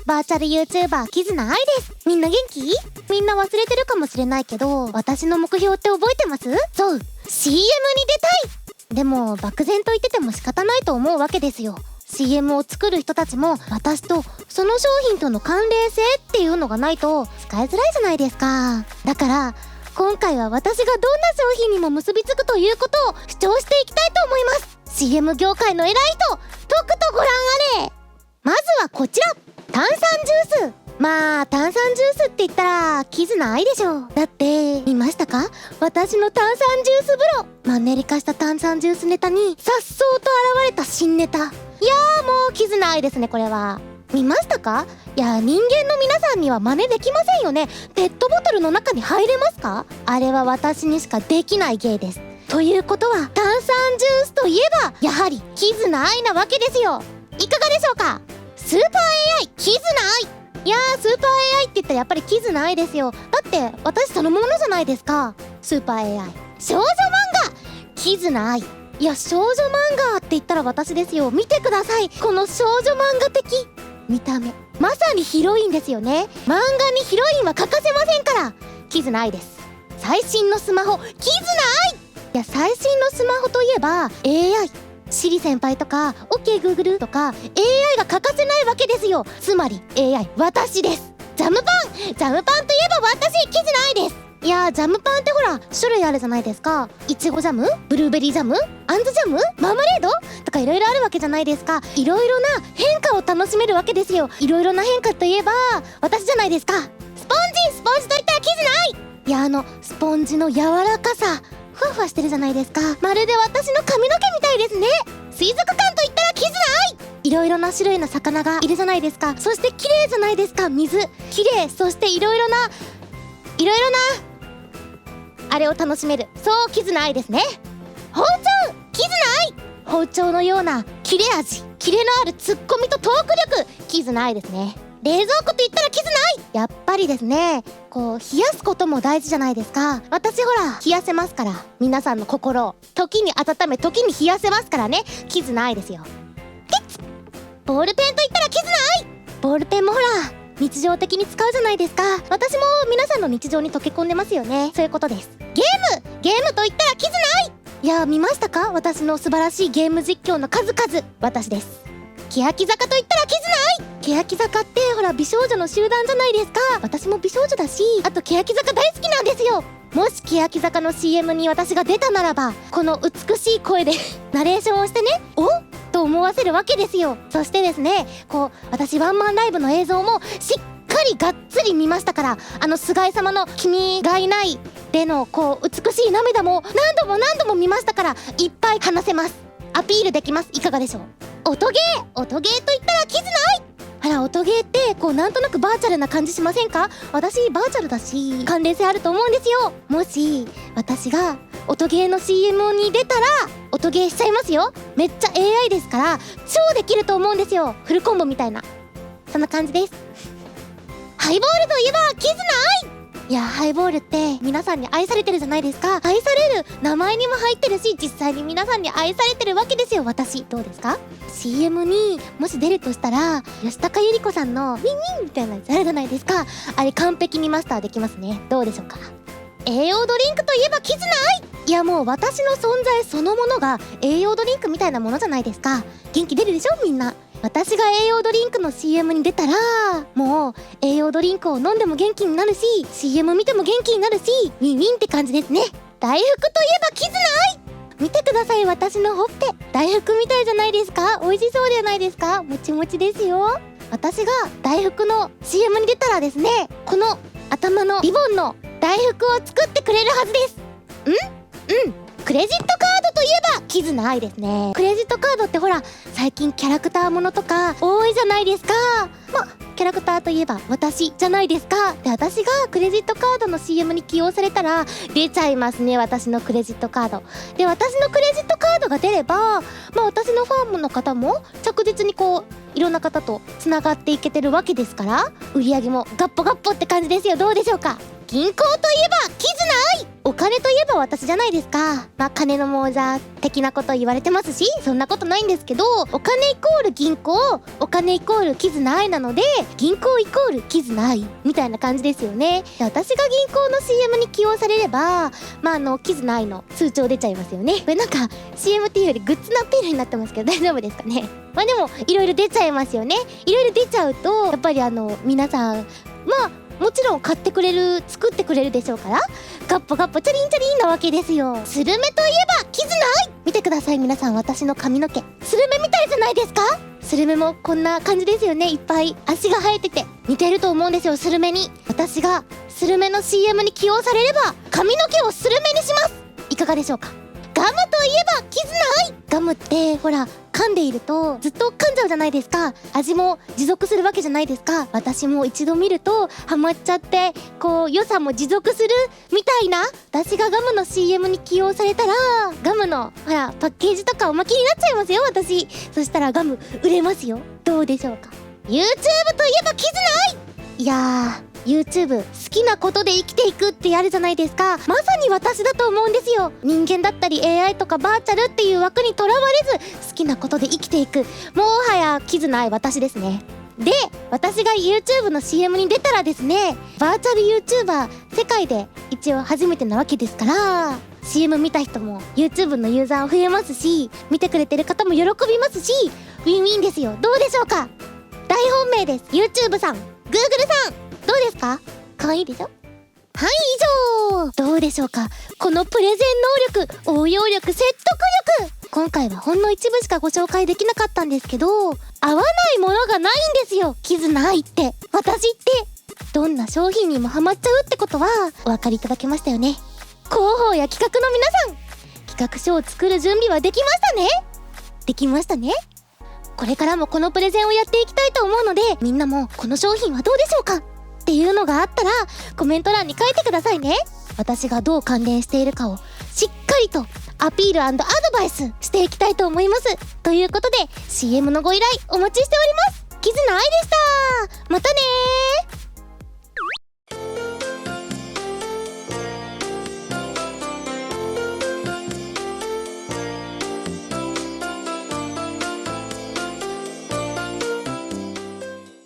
バーチャル YouTuber キズナアイです。みんな元気？みんな忘れてるかもしれないけど、私の目標って覚えてます？そう、CM に出たい。でも漠然と言ってても仕方ないと思うわけですよ。CM を作る人たちも私とその商品との関連性っていうのがないと使いづらいじゃないですか。だから今回は私がどんな商品にも結びつくということを主張していきたいと思います。 CM 業界の偉い人、とくとご覧あれ。まずはこちら、炭酸ジュース。まあ炭酸ジュースって言ったらキズナアイでしょ。だって見ましたか、私の炭酸ジュース風呂。マンネリ化した炭酸ジュースネタに颯爽と現れた新ネタ。いやーもうキズナアイですね。これは見ましたか？いや、人間の皆さんには真似できませんよね。ペットボトルの中に入れますか？あれは私にしかできない芸です。ということは炭酸ジュースといえばやはりキズナアイなわけですよ。いかがでしょうか？スーパー AI キズナアイ。いやー、スーパー AI って言ったらやっぱりキズナアイですよ。だって私そのものじゃないですか。スーパー AI 少女漫画キズナアイ。いや、少女漫画って言ったら私ですよ。見てください、この少女漫画的見た目。まさにヒロインですよね。漫画にヒロインは欠かせませんから。キズナアイです。最新のスマホキズナアイ。いや、最新のスマホといえば AI、シリ先輩とか OKGoogle とか AI が欠かせないわけですよ。つまり AI 私です。ジャムパンといえば私キズナアイです。いやー、ジャムパンってほら種類あるじゃないですか。いちごジャム、ブルーベリージャム、あんずジャム、マーマレードとかいろいろあるわけじゃないですか。いろいろな変化を楽しめるわけですよ。いろいろな変化といえば私じゃないですか。スポンジといったらキズナアイ。いや、スポンジの柔らかさ、ふわふわしてるじゃないですか。まるで私の髪の毛みたいですね。水族館といったらキズナアイ。いろいろな種類の魚がいるじゃないですか。そして綺麗じゃないですか。水綺麗。そしていろいろなあれを楽しめる。そうキズナアイですね。包丁キズナアイ。包丁のような切れ味、キレのあるツッコミとトーク力、キズナアイですね。冷蔵庫と言ったらキズナアイ。やっぱりですね、こう冷やすことも大事じゃないですか。私ほら冷やせますから、皆さんの心を時に温め時に冷やせますからね。キズナアイですよ。ボールペンと言ったらキズナアイ。ボールペンもほら日常的に使うじゃないですか。私も皆さんの日常に溶け込んでますよね。そういうことです。ゲームと言ったらキズナアイ。いや、見ましたか？私の素晴らしいゲーム実況の数々。私です。欅坂と言ったらキズナアイ。欅坂ってほら美少女の集団じゃないですか。私も美少女だし、あと欅坂大好きなんですよ。もし欅坂の CM に私が出たならば、この美しい声でナレーションをしてね、おと思わせるわけですよ。そしてですね、こう私ワンマンライブの映像もしっかりがっつり見ましたから、菅井様の「君がいない」でのこう美しい涙も何度も見ましたから、いっぱい話せます。アピールできます。いかがでしょう？音ゲーと言ったらキズナアイ。あら、音ゲーってこうなんとなくバーチャルな感じしませんか？私バーチャルだし関連性あると思うんですよ。もし私が音ゲーの CM に出たら音ゲーしちゃいますよ。めっちゃ AI ですから超できると思うんですよ。フルコンボみたいな、そんな感じです。ハイボールといえばキズナアイ。いや、ハイボールって皆さんに愛されてるじゃないですか。愛される名前にも入ってるし、実際に皆さんに愛されてるわけですよ。私どうですか？ CM にもし出るとしたら吉高由里子さんのウィンウィンみたいなやつあるじゃないですか。あれ完璧にマスターできますね。どうでしょうか？栄養ドリンクといえばキズナアイ。いや、もう私の存在そのものが栄養ドリンクみたいなものじゃないですか。元気出るでしょみんな。私が栄養ドリンクの CM に出たらもう栄養ドリンクを飲んでも元気になるし、 CM 見ても元気になるし、ウィンウィンって感じですね。大福といえばキズナアイ。見てください、私のほっぺ。大福みたいじゃないですか？美味しそうじゃないですか？もちもちですよ。私が大福の CM に出たらですね、この頭のリボンの大福を作ってくれるはずです。クレジットカードといえばキズナアイですね。クレジットカードってほら最近キャラクターものとか多いじゃないですか。キャラクターといえば私じゃないですか。で、私がクレジットカードの CM に起用されたら出ちゃいますね、私のクレジットカードで。私のクレジットカードが出れば私のファンの方も着実にこういろんな方とつながっていけてるわけですから、売り上げもガッポガッポって感じですよ。どうでしょうか？銀行といえばキズナアイ、お金といえば私じゃないですか。金の亡者的なこと言われてますし、そんなことないんですけど、お金イコール銀行、お金イコールキズナアイなので、銀行イコールキズナアイみたいな感じですよね。で、私が銀行の CM に起用されれば、キズナアイの通帳出ちゃいますよね。これなんか CM っていうよりグッズのアピールになってますけど大丈夫ですかね。でもいろいろ出ちゃいますよね。いろいろ出ちゃうとやっぱり皆さんもちろん買ってくれる、作ってくれるでしょうから、ガッポガッポチャリンチャリンなわけですよ。スルメといえばキズナアイ、見てください皆さん、私の髪の毛スルメみたいじゃないですか。スルメもこんな感じですよね。いっぱい足が生えてて似てると思うんですよ、スルメに。私がスルメの CM に起用されれば髪の毛をスルメにします。いかがでしょうか。ガムといえばキズナアイ。ガムってほら噛んでいるとずっと噛んじゃうじゃないですか。味も持続するわけじゃないですか。私も一度見るとハマっちゃって、良さも持続するみたいな。私がガムの CM に起用されたら、ガムのパッケージとかおまけになっちゃいますよ私。そしたらガム売れますよ。どうでしょうか。 YouTube といえばキズナアイ。いやYouTube 好きなことで生きていくってやるじゃないですか。まさに私だと思うんですよ。人間だったり AI とかバーチャルっていう枠にとらわれず好きなことで生きていく、もはやキズナアイ私ですね。で、私が YouTube の CM に出たらですね、バーチャル YouTuber 世界で一応初めてなわけですから、 CM 見た人も YouTube のユーザー増えますし、見てくれてる方も喜びますし、ウィンウィンですよ。どうでしょうか。大本命です。 YouTube さん、 Google さん、どうですか。可愛いでしょ。はい、以上。どうでしょうか。このプレゼン能力、応用力、説得力、今回はほんの一部しかご紹介できなかったんですけど、合わないものがないんですよ、キズナアイって。私ってどんな商品にもハマっちゃうってことはお分かりいただけましたよね。広報や企画の皆さん、企画書を作る準備はできましたね。できましたね。これからもこのプレゼンをやっていきたいと思うので、みんなもこの商品はどうでしょうかっていうのがあったらコメント欄に書いてくださいね。私がどう関連しているかをしっかりとアピール&アドバイスしていきたいと思います。ということで CM のご依頼お待ちしております。キズナアイでした。またねー。